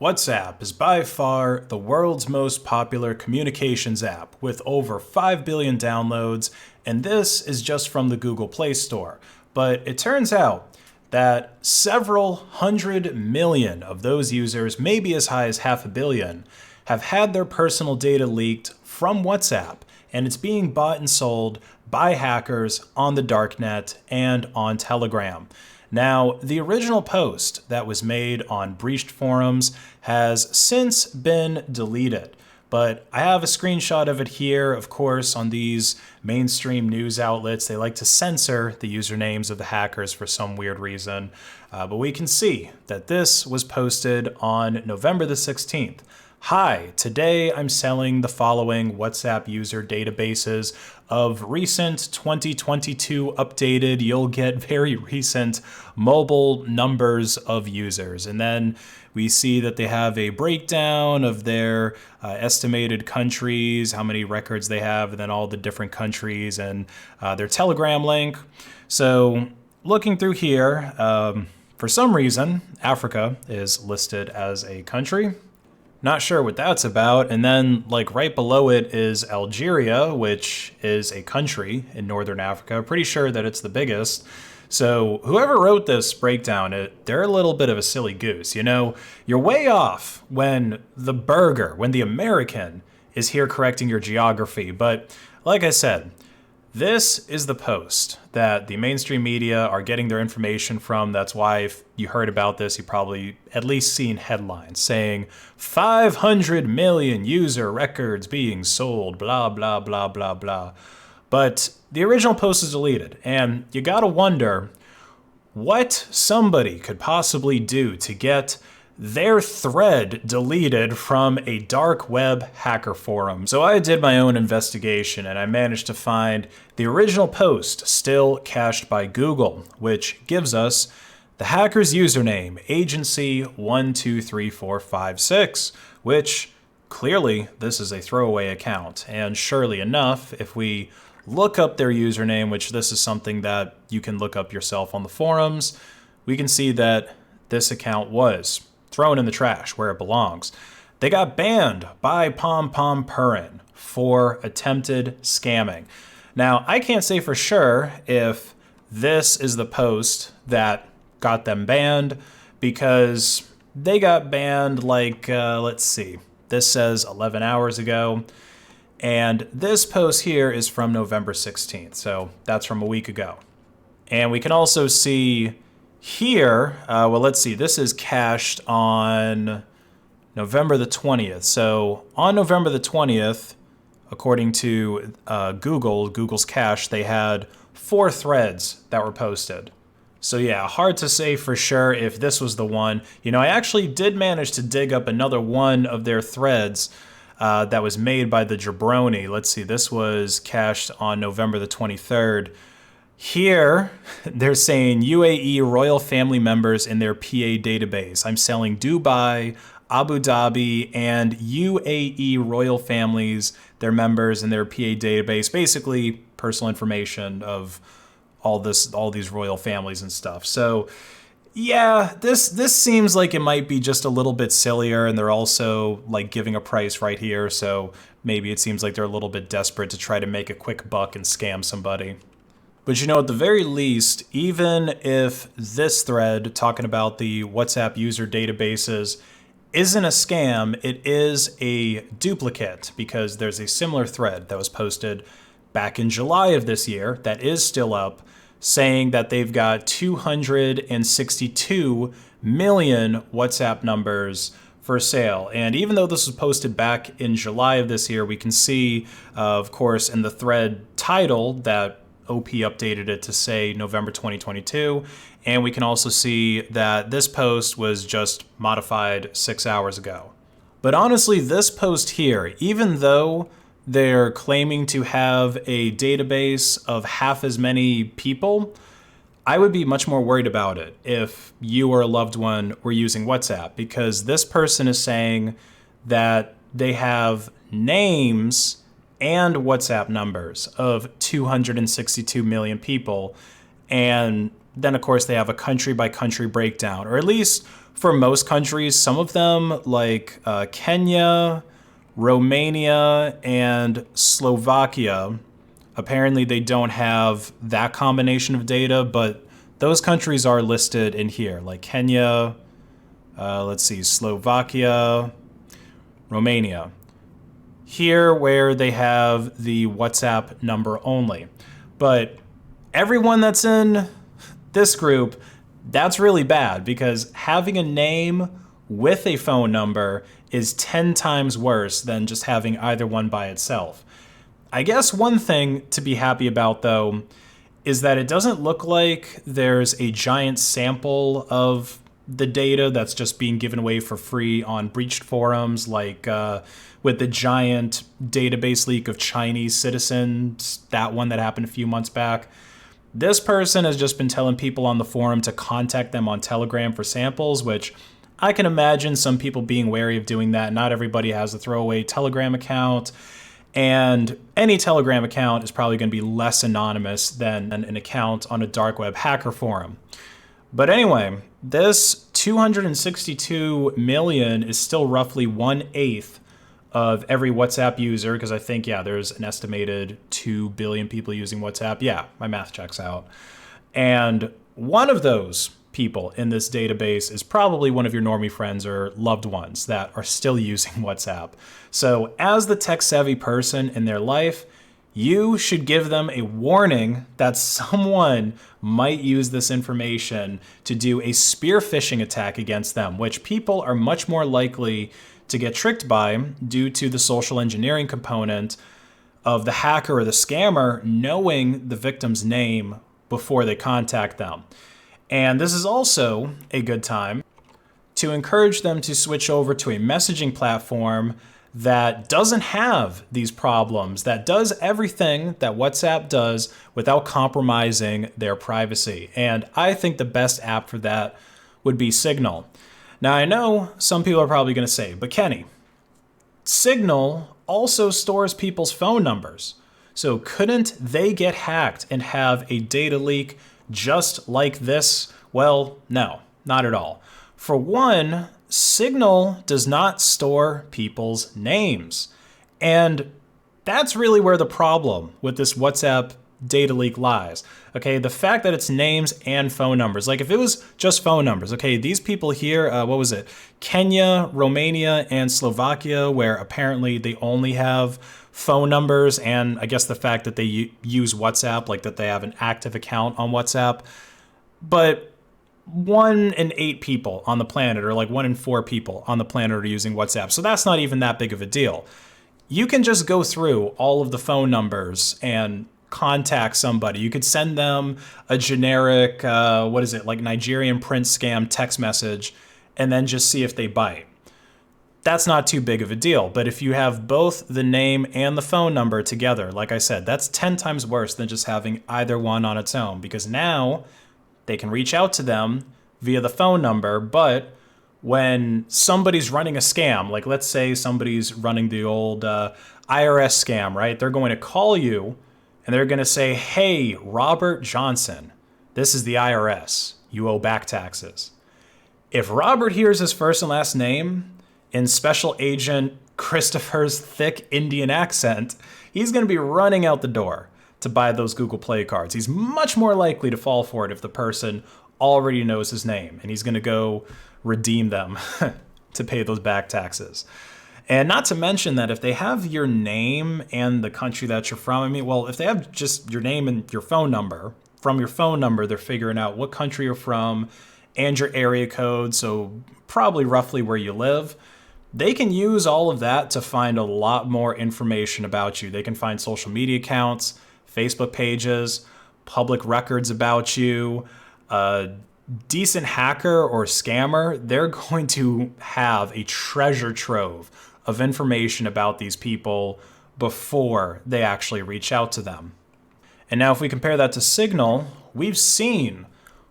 WhatsApp is by far the world's most popular communications app with over 5 billion downloads, and this is just from the Google Play Store. But it turns out that several 100 million of those users, maybe as high as 500 million, have had their personal data leaked from WhatsApp, and it's being bought and sold by hackers on the darknet and on Telegram. Now, the original post that was made on breached forums has since been deleted, but I have a screenshot of it here. Of course, on these mainstream news outlets, they like to censor the usernames of the hackers for some weird reason, but we can see that this was posted on November the 16th. Hi, today I'm selling the following WhatsApp user databases of recent 2022 updated. You'll get very recent mobile numbers of users. And then we see that they have a breakdown of their estimated countries, how many records they have, and then all the different countries and their Telegram link. So looking through here, for some reason, Africa is listed as a country. Not sure what that's about. And then like right below it is Algeria, which is a country in Northern Africa. Pretty sure that it's the biggest. So whoever wrote this breakdown, they're a little bit of a silly goose. You know, you're way off when the American is here correcting your geography. But like I said, this is the post that the mainstream media are getting their information from. That's why if you heard about this, you probably at least seen headlines saying 500 million user records being sold, blah, blah, blah, blah, blah. But the original post is deleted, and you gotta wonder what somebody could possibly do to get their thread deleted from a dark web hacker forum. So I did my own investigation and I managed to find the original post still cached by Google, which gives us the hacker's username, agency123456, which clearly this is a throwaway account. And surely enough, if we look up their username, which this is something that you can look up yourself on the forums, we can see that this account was thrown in the trash where it belongs. They got banned by PomPomPurin for attempted scamming. Now, I can't say for sure if this is the post that got them banned, because they got banned like, let's see, this says 11 hours ago, and this post here is from November 16th, so that's from a week ago. And we can also see here, well, let's see, this is cached on November the 20th. So on November the 20th, according to Google's cache, they had 4 threads that were posted. So yeah, hard to say for sure if this was the one. You know, I actually did manage to dig up another one of their threads that was made by the Jabroni. Let's see, this was cached on November the 23rd. Here, they're saying UAE royal family members in their PA database. I'm selling Dubai, Abu Dhabi, and UAE royal families, their members in their PA database. Basically, personal information of all these royal families and stuff. So, yeah, this seems like it might be just a little bit sillier, and they're also like giving a price right here. So maybe it seems like they're a little bit desperate to try to make a quick buck and scam somebody. But you know, at the very least, even if this thread talking about the WhatsApp user databases isn't a scam, it is a duplicate, because there's a similar thread that was posted back in July of this year that is still up, saying that they've got 262 million WhatsApp numbers for sale. And even though this was posted back in July of this year, we can see, of course, in the thread title that OP updated it to say November 2022. And we can also see that this post was just modified 6 hours ago. But honestly, this post here, even though they're claiming to have a database of half as many people, I would be much more worried about it if you or a loved one were using WhatsApp, because this person is saying that they have names and WhatsApp numbers of 262 million people. And then, of course, they have a country by country breakdown, or at least for most countries. Some of them, like Kenya, Romania, and Slovakia, apparently they don't have that combination of data, but those countries are listed in here, like Kenya, let's see, Slovakia, Romania. Here where they have the WhatsApp number only. But everyone that's in this group, that's really bad, because having a name with a phone number is 10 times worse than just having either one by itself. I guess one thing to be happy about, though, is that it doesn't look like there's a giant sample of the data that's just being given away for free on breached forums, like with the giant database leak of Chinese citizens, that one that happened a few months back. This person has just been telling people on the forum to contact them on Telegram for samples, which I can imagine some people being wary of doing that. Not everybody has a throwaway Telegram account. And any Telegram account is probably going to be less anonymous than an account on a dark web hacker forum. But anyway, this 262 million is still roughly 1/8 of every WhatsApp user, because I think, yeah, there's an estimated 2 billion people using WhatsApp. Yeah, my math checks out. And one of those people in this database is probably one of your normie friends or loved ones that are still using WhatsApp. So as the tech-savvy person in their life, you should give them a warning that someone might use this information to do a spear phishing attack against them, which people are much more likely to get tricked by due to the social engineering component of the hacker or the scammer knowing the victim's name before they contact them. And this is also a good time to encourage them to switch over to a messaging platform that doesn't have these problems, that does everything that WhatsApp does without compromising their privacy. And I think the best app for that would be Signal. Now, I know some people are probably going to say, but Kenny, Signal also stores people's phone numbers. So couldn't they get hacked and have a data leak just like this? Well, no, not at all. For one, Signal does not store people's names. And that's really where the problem with this WhatsApp data leak lies. Okay, the fact that it's names and phone numbers. Like if it was just phone numbers, okay, these people here, what was it? Kenya, Romania, and Slovakia, where apparently they only have phone numbers, and I guess the fact that they use WhatsApp, like that they have an active account on WhatsApp. But 1 in 8 people on the planet, or like 1 in 4 people on the planet are using WhatsApp. So that's not even that big of a deal. You can just go through all of the phone numbers and contact somebody. You could send them a generic, like Nigerian prince scam text message, and then just see if they bite. That's not too big of a deal. But if you have both the name and the phone number together, like I said, that's 10 times worse than just having either one on its own, because now they can reach out to them via the phone number. But when somebody's running a scam, like let's say somebody's running the old IRS scam, right? They're going to call you and they're going to say, hey, Robert Johnson, this is the IRS. You owe back taxes. If Robert hears his first and last name in Special Agent Christopher's thick Indian accent, he's going to be running out the door to buy those Google Play cards. He's much more likely to fall for it if the person already knows his name, and he's going to go redeem them to pay those back taxes. And not to mention that if they have your name and the country that you're from, if they have just your name and your phone number, from your phone number, they're figuring out what country you're from and your area code, so probably roughly where you live. They can use all of that to find a lot more information about you. They can find social media accounts, Facebook pages, public records about you. A decent hacker or scammer, they're going to have a treasure trove of information about these people before they actually reach out to them. And now if we compare that to Signal, we've seen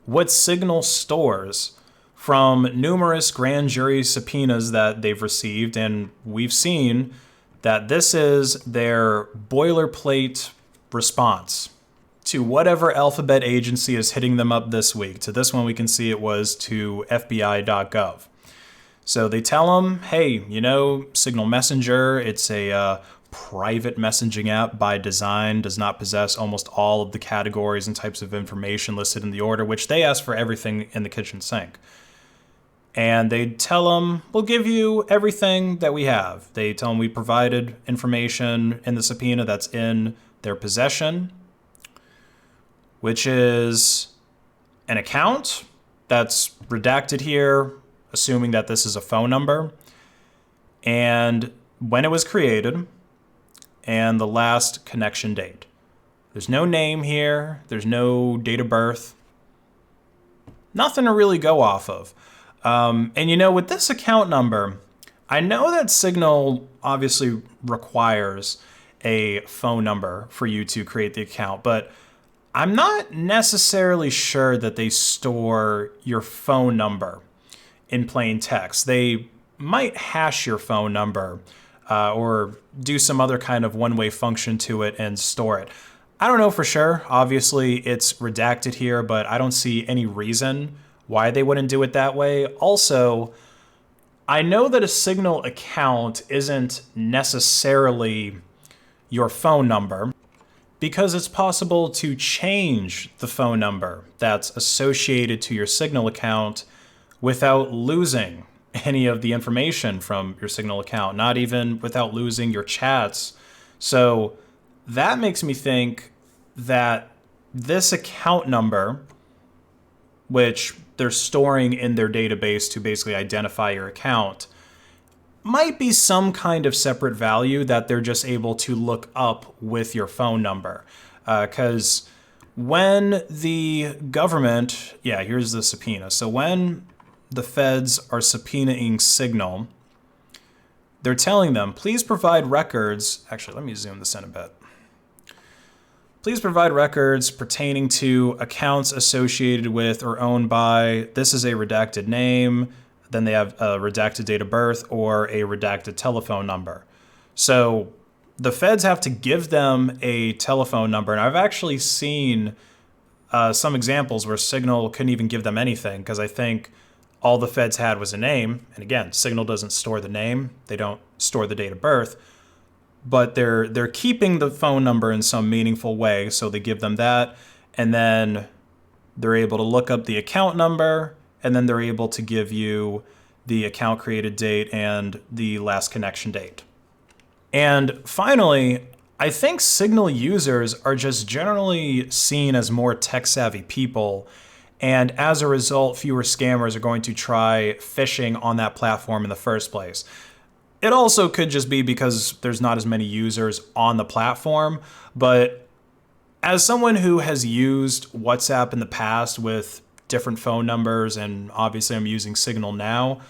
what Signal stores from numerous grand jury subpoenas that they've received, and we've seen that this is their boilerplate response to whatever alphabet agency is hitting them up this week. To this one, we can see it was to FBI.gov. So they tell them, hey, you know, Signal Messenger, it's a private messaging app by design, does not possess almost all of the categories and types of information listed in the order, which they ask for everything in the kitchen sink. And they tell them, we'll give you everything that we have. They tell them we provided information in the subpoena that's in their possession, which is an account that's redacted here, assuming that this is a phone number, and when it was created, and the last connection date. There's no name here. There's no date of birth. Nothing to really go off of. And you know, with this account number, I know that Signal obviously requires a phone number for you to create the account, but I'm not necessarily sure that they store your phone number in plain text. They might hash your phone number or do some other kind of one-way function to it and store it. I don't know for sure. Obviously, it's redacted here, but I don't see any reason why they wouldn't do it that way. Also, I know that a Signal account isn't necessarily your phone number because it's possible to change the phone number that's associated to your Signal account without losing any of the information from your Signal account, not even without losing your chats. So that makes me think that this account number, which they're storing in their database to basically identify your account, might be some kind of separate value that they're just able to look up with your phone number. Because when the government, here's the subpoena. So when the feds are subpoenaing Signal, they're telling them, please provide records. Actually, let me zoom this in a bit. Please provide records pertaining to accounts associated with or owned by, this is a redacted name, then they have a redacted date of birth or a redacted telephone number. So the feds have to give them a telephone number. And I've actually seen some examples where Signal couldn't even give them anything because I think all the feds had was a name. And again, Signal doesn't store the name. They don't store the date of birth. But they're keeping the phone number in some meaningful way. So they give them that. And then they're able to look up the account number. And then they're able to give you the account created date and the last connection date. And finally, I think Signal users are just generally seen as more tech-savvy people. And as a result, fewer scammers are going to try phishing on that platform in the first place. It also could just be because there's not as many users on the platform. But as someone who has used WhatsApp in the past with different phone numbers, and obviously I'm using Signal now,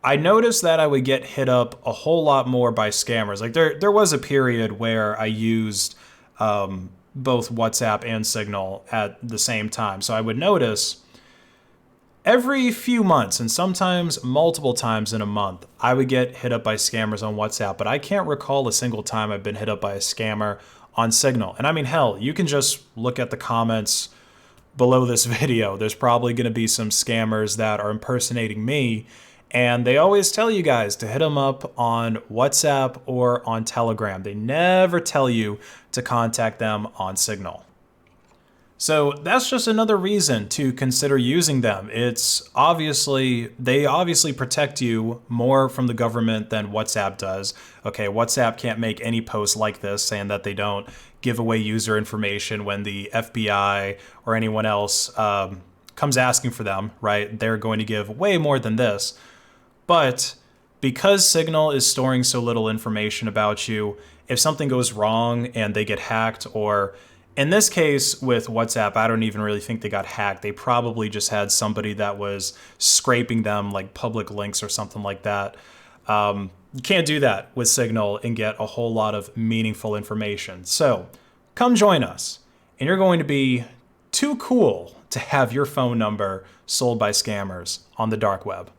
I noticed that I would get hit up a whole lot more by scammers. Like there was a period where I used both WhatsApp and Signal at the same time. So I would notice every few months, and sometimes multiple times in a month, I would get hit up by scammers on WhatsApp, but I can't recall a single time I've been hit up by a scammer on Signal. And I mean, hell, you can just look at the comments below this video. There's probably going to be some scammers that are impersonating me, and they always tell you guys to hit them up on WhatsApp or on Telegram. They never tell you to contact them on Signal. So that's just another reason to consider using them. They obviously protect you more from the government than WhatsApp does. Okay, WhatsApp can't make any posts like this saying that they don't give away user information when the FBI or anyone else comes asking for them, right? They're going to give way more than this. But because Signal is storing so little information about you, if something goes wrong and they get hacked, or in this case with WhatsApp, I don't even really think they got hacked. They probably just had somebody that was scraping them, like public links or something like that. You can't do that with Signal and get a whole lot of meaningful information. So come join us, and you're going to be too cool to have your phone number sold by scammers on the dark web.